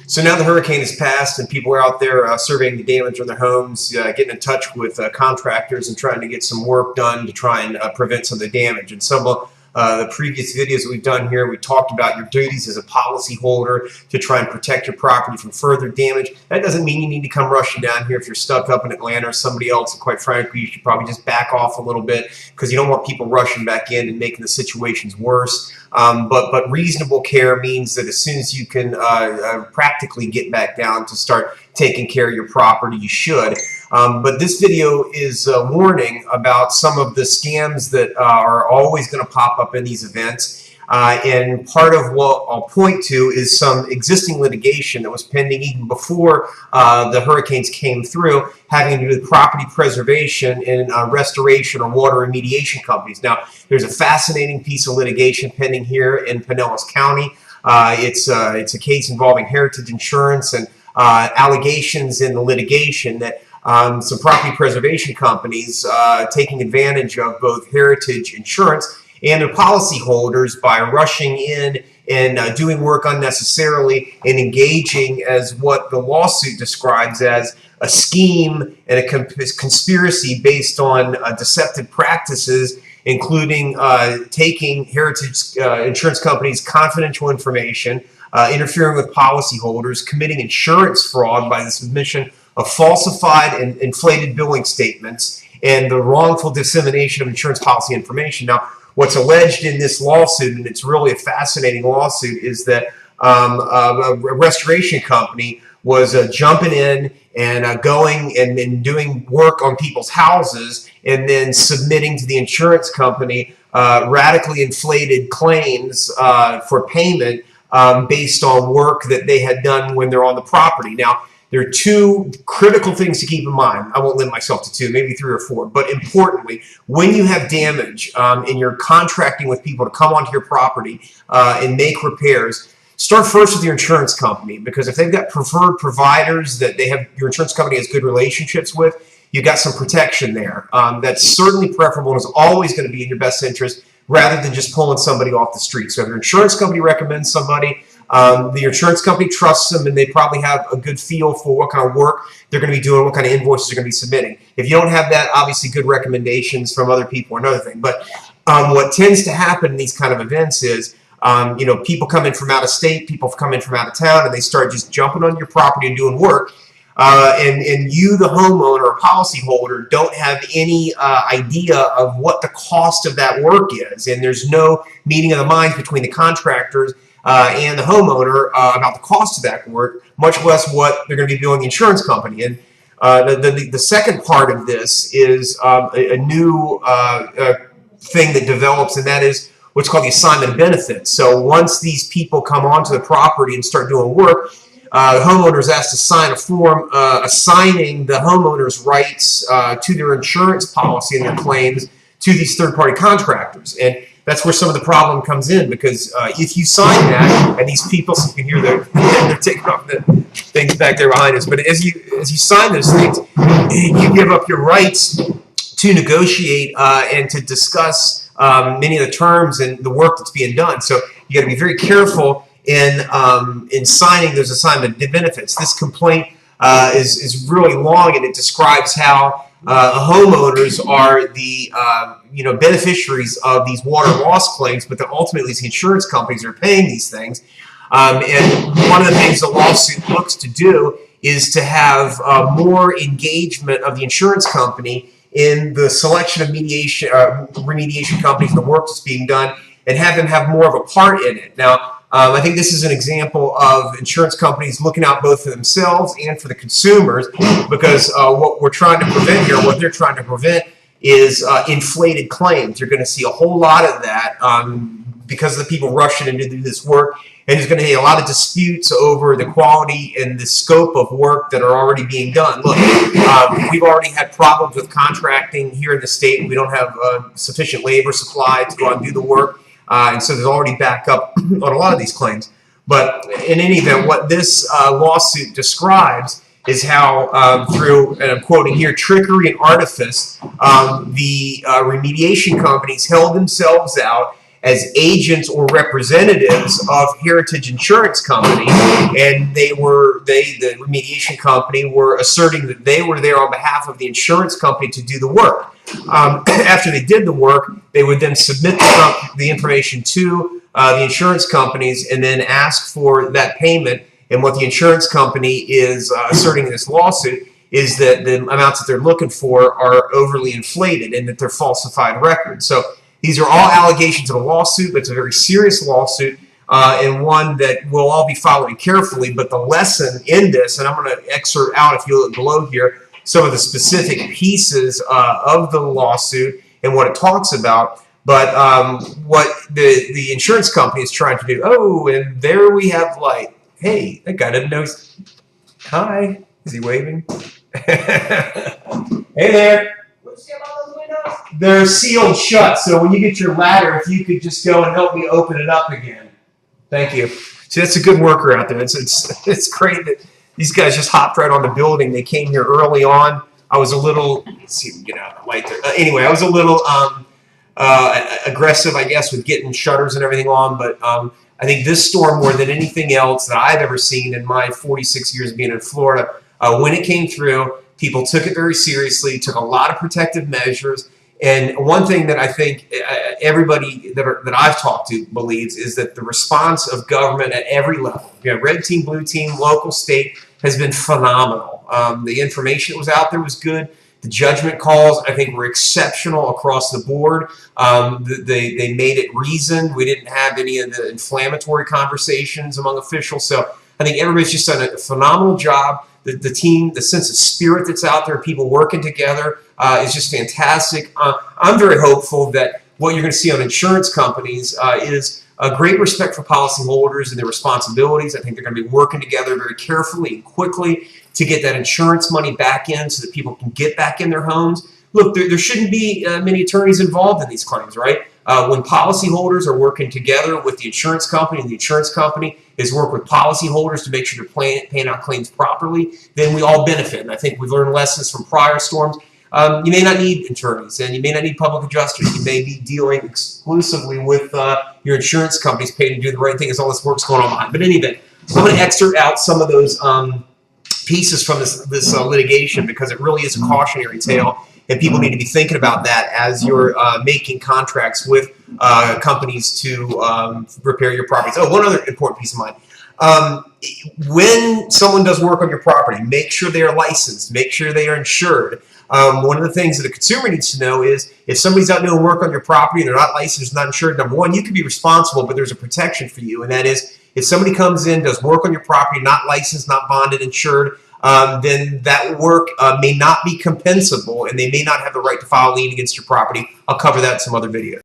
So now the hurricane has passed and people are out there surveying the damage on their homes, getting in touch with contractors and trying to get some work done to try and prevent some of the damage. And some of the previous videos that we've done here, we talked about your duties as a policyholder to try and protect your property from further damage. That doesn't mean you need to come rushing down here if you're stuck up in Atlanta or somebody else. And quite frankly, you should probably just back off a little bit because you don't want people rushing back in and making the situations worse. But reasonable care means that as soon as you can practically get back down to start taking care of your property, you should. But this video is a warning about some of the scams that are always going to pop up in these events. And part of what I'll point to is some existing litigation that was pending even before the hurricanes came through, having to do with property preservation and restoration or water remediation companies. Now, there's a fascinating piece of litigation pending here in Pinellas County. It's a case involving Heritage Insurance and allegations in the litigation that some property preservation companies taking advantage of both Heritage Insurance and their policyholders by rushing in and doing work unnecessarily and engaging as what the lawsuit describes as a scheme and a conspiracy based on deceptive practices, including taking Heritage Insurance Company's confidential information, interfering with policyholders, committing insurance fraud by the submission of falsified and inflated billing statements, and the wrongful dissemination of insurance policy information. Now, what's alleged in this lawsuit, and it's really a fascinating lawsuit, is that a restoration company was jumping in and going and doing work on people's houses and then submitting to the insurance company radically inflated claims for payment based on work that they had done when they're on the property. Now, there are two critical things to keep in mind. I won't limit myself to two, maybe three or four. But importantly, when you have damage and you're contracting with people to come onto your property and make repairs, start first with your insurance company, because if they've got preferred providers that your insurance company has good relationships with, you've got some protection there. That's certainly preferable and is always going to be in your best interest rather than just pulling somebody off the street. So if your insurance company recommends somebody, the insurance company trusts them and they probably have a good feel for what kind of work they're going to be doing, what kind of invoices they're going to be submitting. If you don't have that, obviously good recommendations from other people are another thing. But what tends to happen in these kind of events is, people come in from out of state, people come in from out of town, and they start just jumping on your property and doing work. And you, the homeowner or policyholder, don't have any idea of what the cost of that work is. And there's no meeting of the minds between the contractors and the homeowner about the cost of that work, much less what they're going to be doing the insurance company. And the second part of this is a new thing that develops, and that is what's called the assignment of benefits. So once these people come onto the property and start doing work, the homeowner is asked to sign a form assigning the homeowner's rights to their insurance policy and their claims to these third-party contractors. And that's where some of the problem comes in, because if you sign that, and these people, so you can hear they're taking off the things back there behind us, but as you sign those things, you give up your rights to negotiate and to discuss many of the terms and the work that's being done. So you got to be very careful in signing those assignment benefits. This complaint is really long, and it describes how homeowners are the beneficiaries of these water loss claims, but that ultimately the insurance companies are paying these things. And one of the things the lawsuit looks to do is to have more engagement of the insurance company in the selection of remediation companies and the work that's being done, and have them have more of a part in it. Now, I think this is an example of insurance companies looking out both for themselves and for the consumers, because what we're trying to prevent here, what they're trying to prevent, is inflated claims. You're going to see a whole lot of that because of the people rushing in to do this work, and there's going to be a lot of disputes over the quality and the scope of work that are already being done. Look, we've already had problems with contracting here in the state. We don't have sufficient labor supply to go out and do the work. And so there's already backup on a lot of these claims. But in any event, what this lawsuit describes is how through, and I'm quoting here, trickery and artifice, the remediation companies held themselves out as agents or representatives of Heritage Insurance Company, and the remediation company were asserting that they were there on behalf of the insurance company to do the work. After they did the work, they would then submit the information to the insurance companies and then ask for that payment. And what the insurance company is asserting in this lawsuit is that the amounts that they're looking for are overly inflated and that they're falsified records. So these are all allegations of a lawsuit, but it's a very serious lawsuit and one that we'll all be following carefully. But the lesson in this, and I'm going to excerpt out, if you look below here, some of the specific pieces of the lawsuit and what it talks about. But what the insurance company is trying to do. Oh, and there we have light. Hey, that guy didn't know. Hi. Is he waving? Hey there. What's the about those windows? They're sealed shut, so when you get your ladder, if you could just go and help me open it up again. Thank you. See, that's a good worker out there. It's great that these guys just hopped right on the building. They came here early on. I was a little, let's see if we can get out the light there. Anyway, I was a little aggressive, I guess, with getting shutters and everything on, but I think this storm, more than anything else that I've ever seen in my 46 years of being in Florida, when it came through, people took it very seriously, took a lot of protective measures. And one thing that I think everybody that I've talked to believes is that the response of government at every level, red team, blue team, local, state, has been phenomenal. The information that was out there was good. The judgment calls, I think, were exceptional across the board. They made it reasoned. We didn't have any of the inflammatory conversations among officials. So I think everybody's just done a phenomenal job. The team, the sense of spirit that's out there, people working together is just fantastic. I'm very hopeful that what you're going to see on insurance companies is a great respect for policyholders and their responsibilities. I think they're going to be working together very carefully and quickly to get that insurance money back in so that people can get back in their homes. Look, there shouldn't be many attorneys involved in these claims, right? When policyholders are working together with the insurance company and the insurance company is work with policyholders to make sure they're paying out claims properly, then we all benefit. And I think we've learned lessons from prior storms. You may not need attorneys and you may not need public adjusters. You may be dealing exclusively with your insurance companies paid to do the right thing as all this work's going on behind. But in any event, I'm going to excerpt out some of those pieces from this litigation because it really is a cautionary tale. And people need to be thinking about that as you're making contracts with companies to repair your properties. Oh, one other important piece of mind. When someone does work on your property, make sure they are licensed, make sure they are insured. One of the things that a consumer needs to know is if somebody's out doing work on your property and they're not licensed, not insured, number one, you can be responsible, but there's a protection for you. And that is if somebody comes in, does work on your property, not licensed, not bonded, insured, then that work may not be compensable and they may not have the right to file a lien against your property. I'll cover that in some other videos.